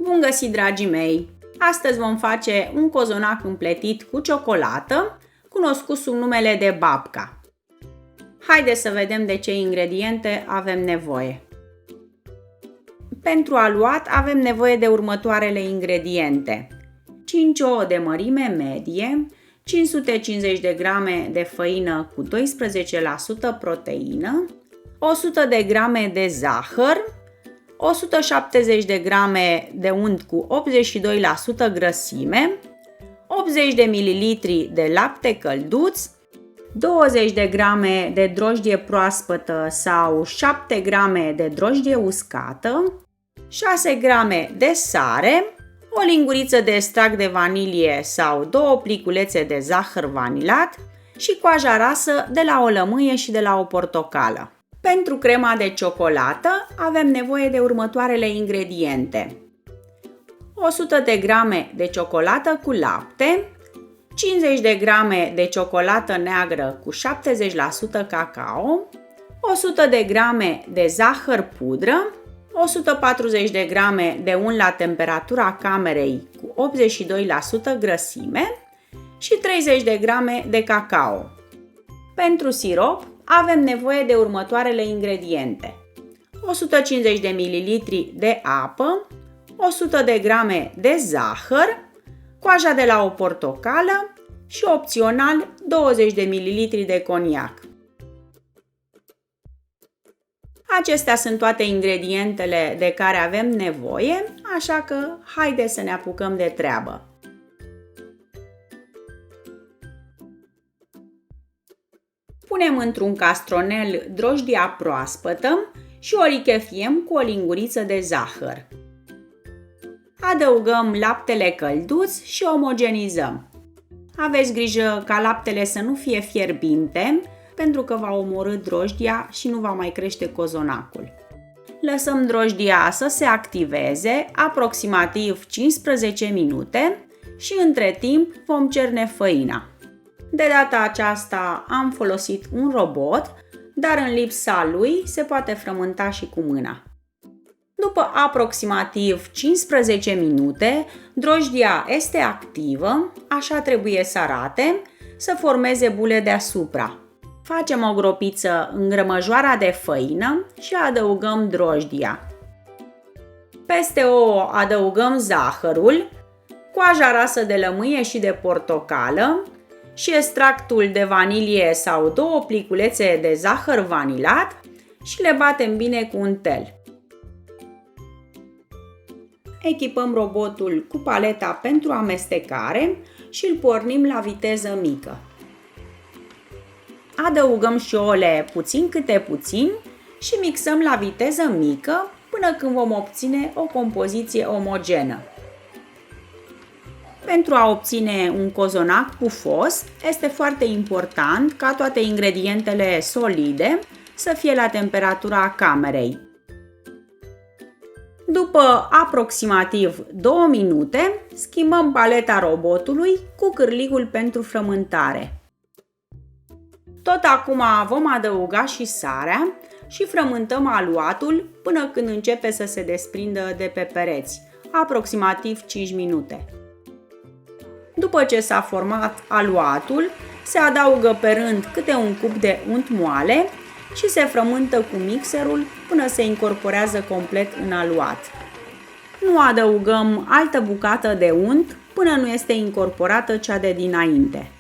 Bun găsit, dragii mei! Astăzi vom face un cozonac împletit cu ciocolată, cunoscut sub numele de babka. Haideți să vedem de ce ingrediente avem nevoie. Pentru aluat avem nevoie de următoarele ingrediente: 5 ouă de mărime medie, 550 de grame de făină cu 12% proteină, 100 de grame de zahăr, 170 de grame de unt cu 82% grăsime, 80 de ml de lapte călduț, 20 de grame de drojdie proaspătă sau 7 grame de drojdie uscată, 6 grame de sare, o linguriță de extract de vanilie sau 2 pliculețe de zahăr vanilat și coaja rasă de la o lămâie și de la o portocală. Pentru crema de ciocolată avem nevoie de următoarele ingrediente: 100 de grame de ciocolată cu lapte, 50 de grame de ciocolată neagră cu 70% cacao, 100 de grame de zahăr pudră, 140 de grame de unt la temperatura camerei cu 82% grăsime și 30 de grame de cacao. Pentru sirop avem nevoie de următoarele ingrediente: 150 de ml de apă, 100 de grame de zahăr, coaja de la o portocală și opțional 20 de ml de coniac. Acestea sunt toate ingredientele de care avem nevoie, așa că haideți să ne apucăm de treabă. Punem într-un castronel drojdia proaspătă și o lichefiem cu o linguriță de zahăr. Adăugăm laptele călduț și omogenizăm. Aveți grijă ca laptele să nu fie fierbinte, pentru că va omorî drojdia și nu va mai crește cozonacul. Lăsăm drojdia să se activeze aproximativ 15 minute și între timp vom cerne făina. De data aceasta am folosit un robot, dar în lipsa lui se poate frământa și cu mâna. După aproximativ 15 minute, drojdia este activă, așa trebuie să arate, să formeze bule deasupra. Facem o gropiță în grămăjoara de făină și adăugăm drojdia. Peste ouă adăugăm zahărul, coaja rasă de lămâie și de portocală și extractul de vanilie sau 2 pliculețe de zahăr vanilat și le batem bine cu un tel. Echipăm robotul cu paleta pentru amestecare și îl pornim la viteză mică. Adăugăm și ouăle puțin câte puțin și mixăm la viteză mică până când vom obține o compoziție omogenă. Pentru a obține un cozonac pufos, este foarte important ca toate ingredientele solide să fie la temperatura camerei. După aproximativ 2 minute, schimbăm paleta robotului cu cârligul pentru frământare. Tot acum vom adăuga și sarea și frământăm aluatul până când începe să se desprindă de pe pereți, aproximativ 5 minute. După ce s-a format aluatul, se adaugă pe rând câte un cup de unt moale și se frământă cu mixerul până se incorporează complet în aluat. Nu adăugăm altă bucată de unt până nu este incorporată cea de dinainte.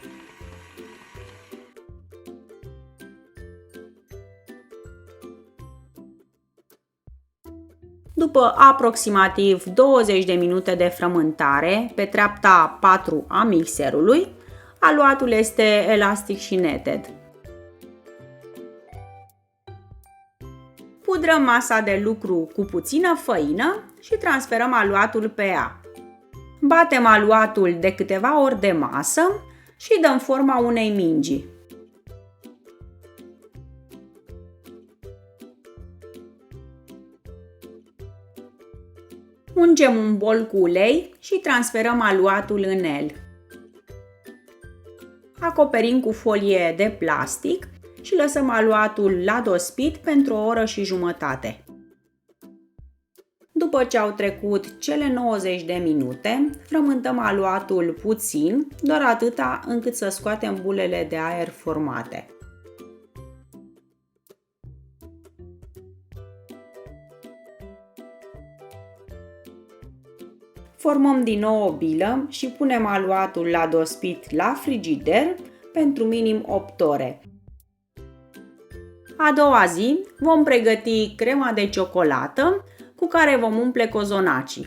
După aproximativ 20 de minute de frământare pe treapta 4 a mixerului, aluatul este elastic și neted. Pudrăm masa de lucru cu puțină făină și transferăm aluatul pe ea. Batem aluatul de câteva ori de masă și dăm forma unei mingi. Ungem un bol cu ulei și transferăm aluatul în el. Acoperim cu folie de plastic și lăsăm aluatul la dospit pentru o oră și jumătate. După După ce au trecut cele 90 de minute, frământăm aluatul puțin, doar atâta încât să scoatem bulele de aer formate. Formăm din nou o bilă și punem aluatul la dospit la frigider pentru minim 8 ore. A doua zi vom pregăti crema de ciocolată cu care vom umple cozonacii.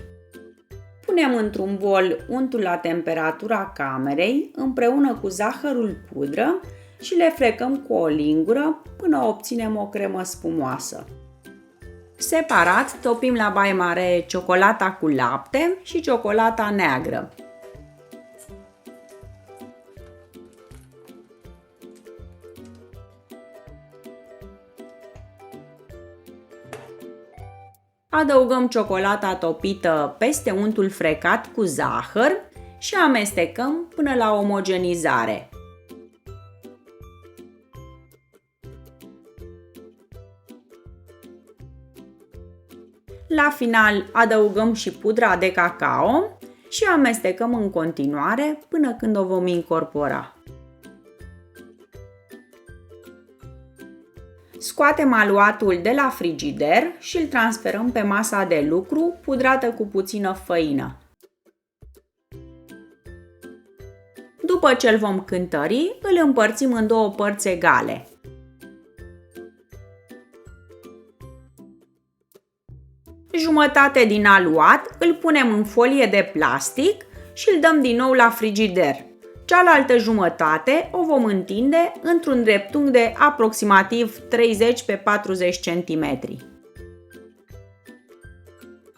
Punem într-un bol untul la temperatura camerei împreună cu zahărul pudră și le frecăm cu o lingură până obținem o cremă spumoasă. Separat topim la baie mare ciocolata cu lapte și ciocolata neagră. Adăugăm ciocolata topită peste untul frecat cu zahăr și amestecăm până la omogenizare. La final adăugăm și pudra de cacao și amestecăm în continuare până când o vom incorpora. Scoatem aluatul de la frigider și îl transferăm pe masa de lucru pudrată cu puțină făină. După ce îl vom cântări, îl împărțim în două părți egale. Jumătate din aluat îl punem în folie de plastic și îl dăm din nou la frigider. Cealaltă jumătate o vom întinde într-un dreptunghi de aproximativ 30 pe 40 cm.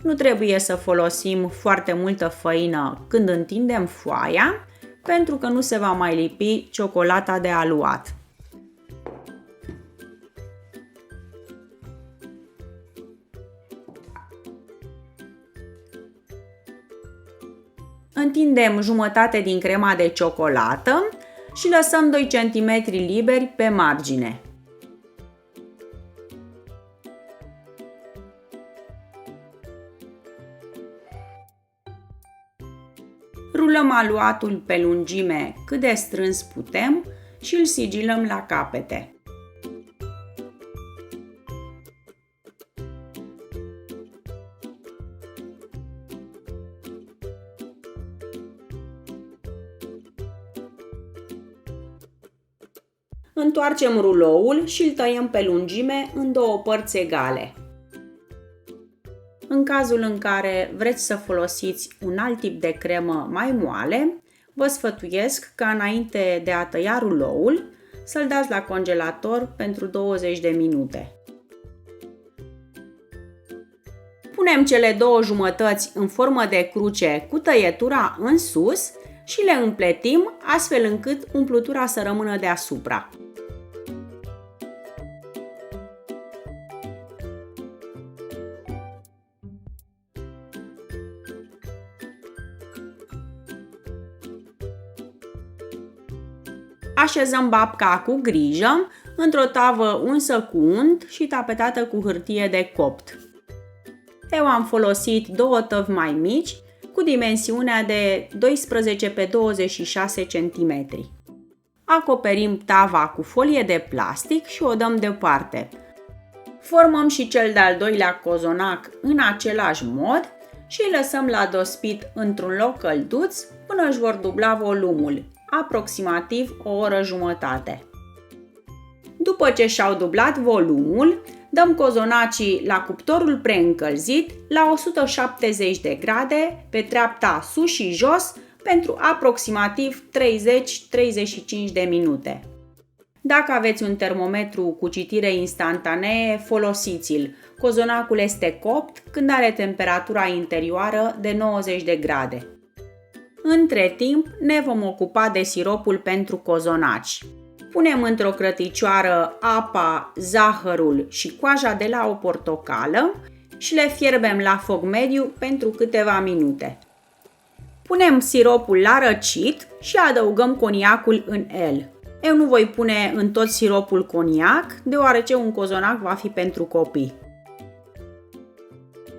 Nu trebuie să folosim foarte multă făină când întindem foaia, pentru că nu se va mai lipi ciocolata de aluat. Întindem jumătate din crema de ciocolată și lăsăm 2 cm liberi pe margine. Rulăm aluatul pe lungime cât de strâns putem și îl sigilăm la capete. Întoarcem ruloul și îl tăiem pe lungime în două părți egale. În cazul în care vreți să folosiți un alt tip de cremă mai moale, vă sfătuiesc ca înainte de a tăia ruloul să-l dați la congelator pentru 20 de minute. Punem cele două jumătăți în formă de cruce cu tăietura în sus și le împletim astfel încât umplutura să rămână deasupra. Așezăm babca cu grijă într-o tavă unsă cu unt și tapetată cu hârtie de copt. Eu am folosit două tăvi mai mici cu dimensiunea de 12 pe 26 cm. Acoperim tava cu folie de plastic și o dăm deoparte. Formăm și cel de-al doilea cozonac în același mod și îl lăsăm la dospit într-un loc călduț până își vor dubla volumul, aproximativ o oră jumătate. După ce și-au dublat volumul, dăm cozonacii la cuptorul preîncălzit la 170 de grade pe treapta sus și jos pentru aproximativ 30-35 de minute. Dacă aveți un termometru cu citire instantanee, folosiți-l. Cozonacul este copt când are temperatura interioară de 90 de grade. Între timp ne vom ocupa de siropul pentru cozonaci. Punem într-o crăticioară apa, zahărul și coaja de la o portocală și le fierbem la foc mediu pentru câteva minute. Punem siropul la răcit și adăugăm coniacul în el. Eu nu voi pune în tot siropul coniac, deoarece un cozonac va fi pentru copii.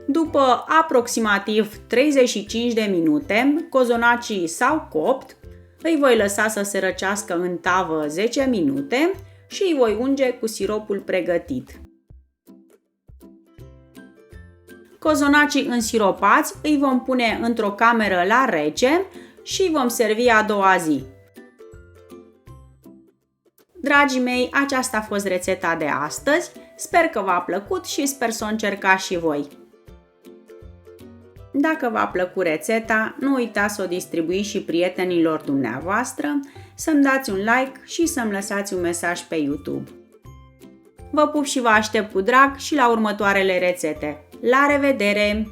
După aproximativ 35 de minute, cozonacii s-au copt, îi voi lăsa să se răcească în tavă 10 minute și îi voi unge cu siropul pregătit. Cozonacii însiropați îi vom pune într-o cameră la rece și vom servi a doua zi. Dragii mei, aceasta a fost rețeta de astăzi. Sper că v-a plăcut și sper să o încercați și voi. Dacă v-a plăcut rețeta, nu uitați să o distribuiți și prietenilor dumneavoastră, să-mi dați un like și să-mi lăsați un mesaj pe YouTube. Vă pup și vă aștept cu drag și la următoarele rețete. La revedere!